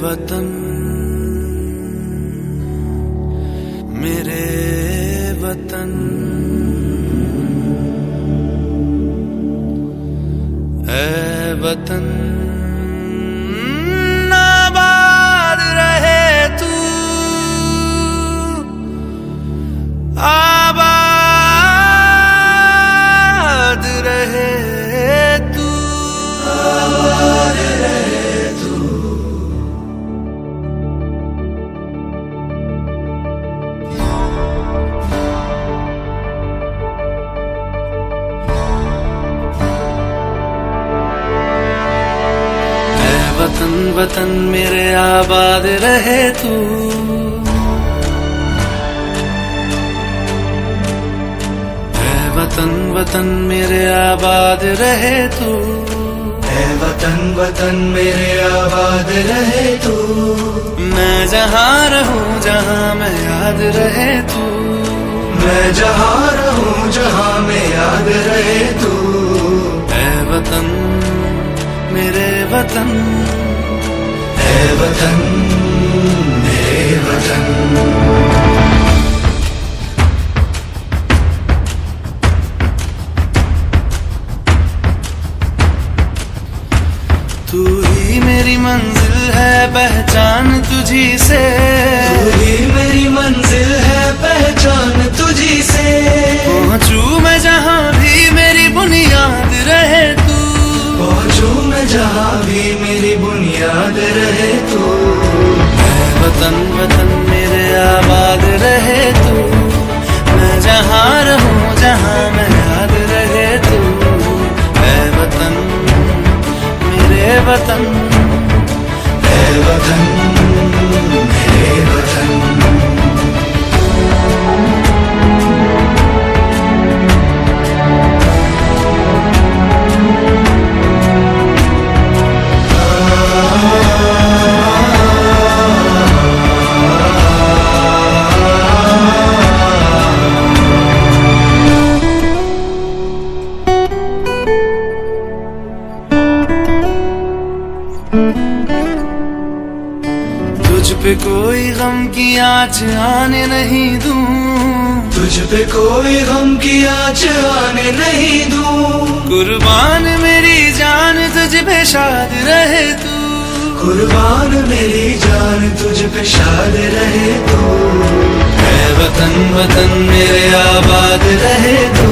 वतन मेरे वतन, ऐ वतन आबाद रहे तू, आबाद रहे तू, आबाद रहे तू। वतन वतन मेरे आबाद रहे तू, ऐ वतन वतन मेरे आबाद रहे तू, ऐ वतन वतन मेरे आबाद रहे तू। मैं जहाँ रहूं जहाँ मैं याद रहे तू, मैं जहाँ रहूं जहाँ मैं याद रहे तू। ऐ वतन मेरे वतन, ऐ वतन मेरे वतन। तू ही मेरी मंजिल है पहचान तुझी से, तू ही मेरी मंजिल है पहचान तुझी से। पहुँचू मैं जहाँ भी मेरी बुनियाद रहे तू, पहुँचू मैं जहाँ भी मेरी बुनियाद रहे तू। ऐ वतन वतन मेरे आबाद रहे तू, मैं जहाँ रहूं जहाँ मैं याद रहे तू। ऐ वतन मेरे वतन, ऐ वतन मेरे वतन। तुझ पे कोई गम की आँच आने नहीं दूं, तुझ पे कोई गम की आँच आने नहीं दूं। कुर्बान मेरी जान तुझ पे शाद रहे तू, कुर्बान मेरी जान तुझ पे शाद रहे तू। ऐ वतन वतन मेरे आबाद रहे तू,